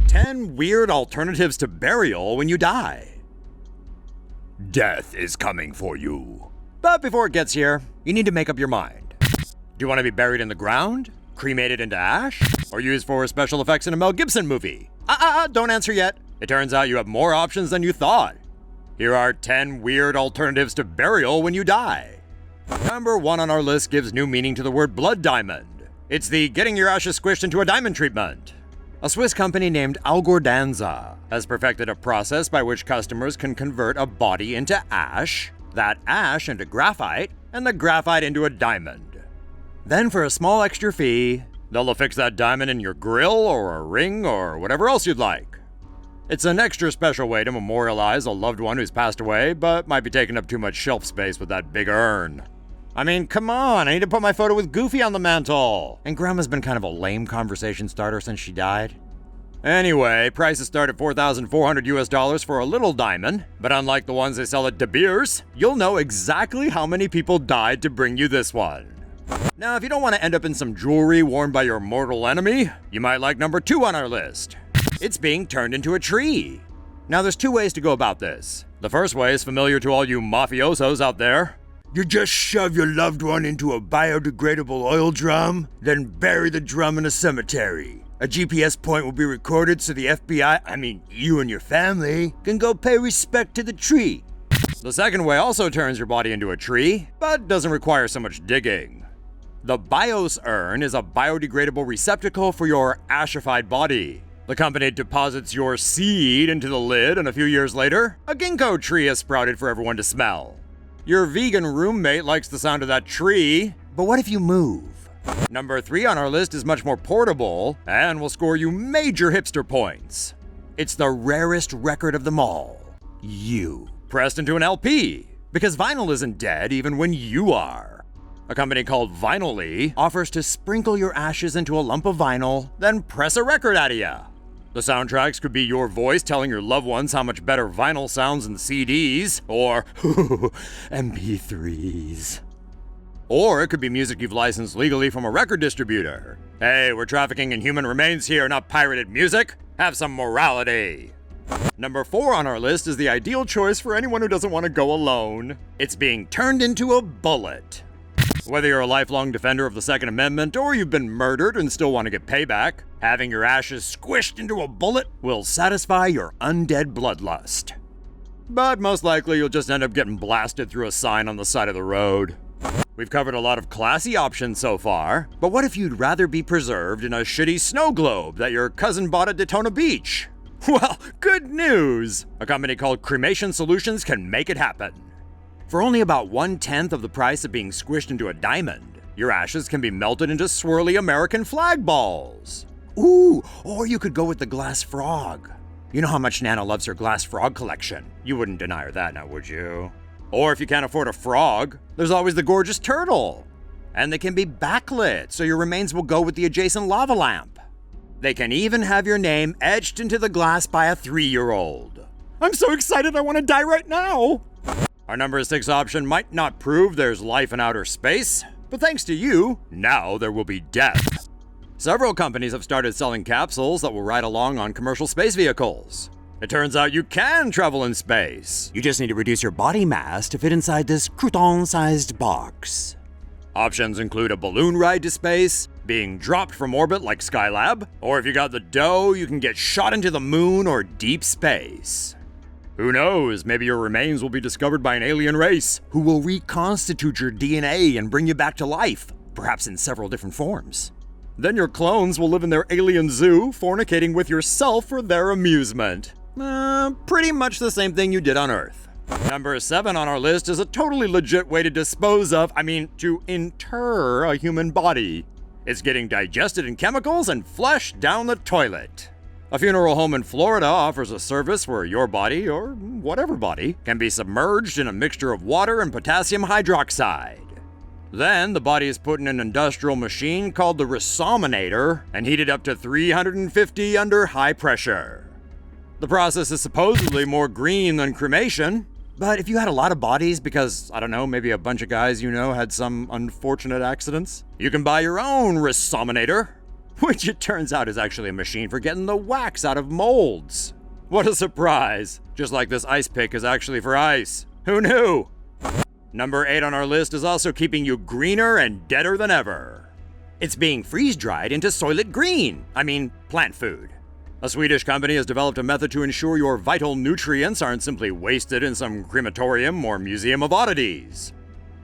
10 weird alternatives to burial when you die. Death is coming for you. But before it gets here, you need to make up your mind. Do you want to be buried in the ground? Cremated into ash? Or used for special effects in a Mel Gibson movie? Don't answer yet. It turns out you have more options than you thought. Here are 10 weird alternatives to burial when you die. Number 1 on our list gives new meaning to the word blood diamond. It's the getting your ashes squished into a diamond treatment. A Swiss company named Algordanza has perfected a process by which customers can convert a body into ash, that ash into graphite, and the graphite into a diamond. Then for a small extra fee, they'll affix that diamond in your grill or a ring or whatever else you'd like. It's an extra special way to memorialize a loved one who's passed away, but might be taking up too much shelf space with that big urn. I mean, come on, I need to put my photo with Goofy on the mantle. And Grandma's been kind of a lame conversation starter since she died. Anyway, prices start at $4,400 for a little diamond, but unlike the ones they sell at De Beers, you'll know exactly how many people died to bring you this one. Now, if you don't want to end up in some jewelry worn by your mortal enemy, you might like number 2 on our list. It's being turned into a tree. Now, there's 2 ways to go about this. The first way is familiar to all you mafiosos out there. You just shove your loved one into a biodegradable oil drum, then bury the drum in a cemetery. A GPS point will be recorded so the FBI, you and your family, can go pay respect to the tree. The second way also turns your body into a tree, but doesn't require so much digging. The BIOS urn is a biodegradable receptacle for your ashified body. The company deposits your seed into the lid, and a few years later, a ginkgo tree is sprouted for everyone to smell. Your vegan roommate likes the sound of that tree, but what if you move? Number 3 on our list is much more portable and will score you major hipster points. It's the rarest record of them all. You. Pressed into an LP. Because vinyl isn't dead even when you are. A company called Vinyl offers to sprinkle your ashes into a lump of vinyl, then press a record out of ya. The soundtracks could be your voice telling your loved ones how much better vinyl sounds than CDs, or MP3s. Or it could be music you've licensed legally from a record distributor. Hey, we're trafficking in human remains here, not pirated music. Have some morality. Number 4 on our list is the ideal choice for anyone who doesn't want to go alone. It's being turned into a bullet. Whether you're a lifelong defender of the Second Amendment or you've been murdered and still want to get payback, having your ashes squished into a bullet will satisfy your undead bloodlust. But most likely you'll just end up getting blasted through a sign on the side of the road. We've covered a lot of classy options so far, but what if you'd rather be preserved in a shitty snow globe that your cousin bought at Daytona Beach? Well, good news! A company called Cremation Solutions can make it happen. For only about 1/10 of the price of being squished into a diamond, your ashes can be melted into swirly American flag balls. Ooh, or you could go with the glass frog. You know how much Nana loves her glass frog collection. You wouldn't deny her that now, would you? Or if you can't afford a frog, there's always the gorgeous turtle. And they can be backlit, so your remains will go with the adjacent lava lamp. They can even have your name etched into the glass by a 3-year-old. I'm so excited I want to die right now! Our number 6 option might not prove there's life in outer space, but thanks to you, now there will be death. Several companies have started selling capsules that will ride along on commercial space vehicles. It turns out you can travel in space. You just need to reduce your body mass to fit inside this crouton-sized box. Options include a balloon ride to space, being dropped from orbit like Skylab, or if you got the dough, you can get shot into the moon or deep space. Who knows, maybe your remains will be discovered by an alien race who will reconstitute your DNA and bring you back to life, perhaps in several different forms. Then your clones will live in their alien zoo, fornicating with yourself for their amusement. Pretty much the same thing you did on Earth. Number 7 on our list is a totally legit way to to inter a human body. It's getting digested in chemicals and flushed down the toilet. A funeral home in Florida offers a service where your body, or whatever body, can be submerged in a mixture of water and potassium hydroxide. Then the body is put in an industrial machine called the Resominator and heated up to 350 under high pressure. The process is supposedly more green than cremation, but if you had a lot of bodies because, maybe a bunch of guys you know had some unfortunate accidents, you can buy your own Resominator. which it turns out is actually a machine for getting the wax out of molds. What a surprise! Just like this ice pick is actually for ice. Who knew? Number 8 on our list is also keeping you greener and deader than ever. It's being freeze-dried into Soylent Green. Plant food. A Swedish company has developed a method to ensure your vital nutrients aren't simply wasted in some crematorium or museum of oddities.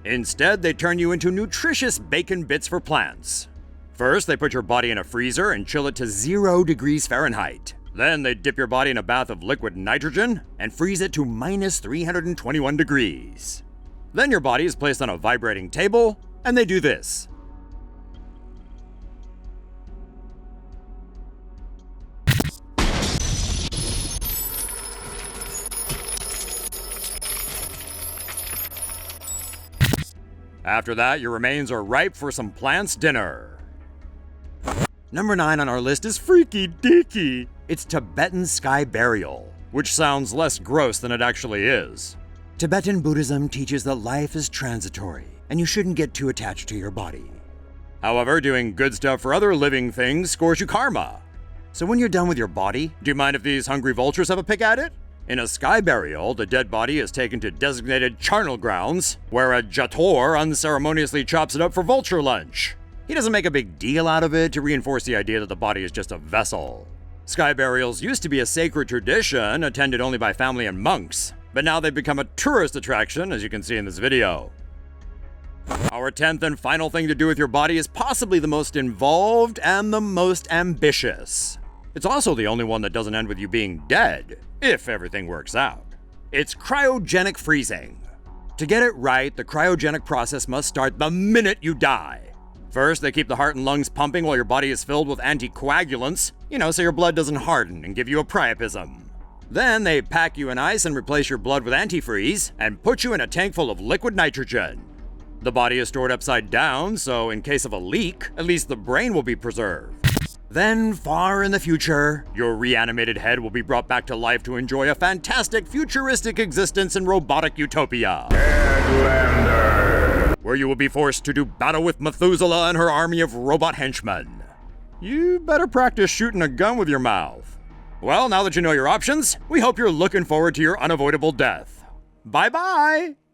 Instead, they turn you into nutritious bacon bits for plants. First, they put your body in a freezer and chill it to 0 degrees Fahrenheit. Then they dip your body in a bath of liquid nitrogen and freeze it to minus 321 degrees. Then your body is placed on a vibrating table, and they do this. After that, your remains are ripe for some plant's dinner. Number 9 on our list is freaky deaky. It's Tibetan Sky Burial, which sounds less gross than it actually is. Tibetan Buddhism teaches that life is transitory, and you shouldn't get too attached to your body. However, doing good stuff for other living things scores you karma. So when you're done with your body, do you mind if these hungry vultures have a pick at it? In a sky burial, the dead body is taken to designated charnel grounds, where a jator unceremoniously chops it up for vulture lunch. He doesn't make a big deal out of it to reinforce the idea that the body is just a vessel. Sky burials used to be a sacred tradition attended only by family and monks, but now they've become a tourist attraction, as you can see in this video. Our 10th and final thing to do with your body is possibly the most involved and the most ambitious. It's also the only one that doesn't end with you being dead, if everything works out. It's cryogenic freezing. To get it right, the cryogenic process must start the minute you die. First, they keep the heart and lungs pumping while your body is filled with anticoagulants, so your blood doesn't harden and give you a priapism. Then they pack you in ice and replace your blood with antifreeze and put you in a tank full of liquid nitrogen. The body is stored upside down, so in case of a leak, at least the brain will be preserved. Then, far in the future, your reanimated head will be brought back to life to enjoy a fantastic futuristic existence in robotic utopia. Headlander! Where you will be forced to do battle with Methuselah and her army of robot henchmen. You better practice shooting a gun with your mouth. Well, now that you know your options, we hope you're looking forward to your unavoidable death. Bye-bye!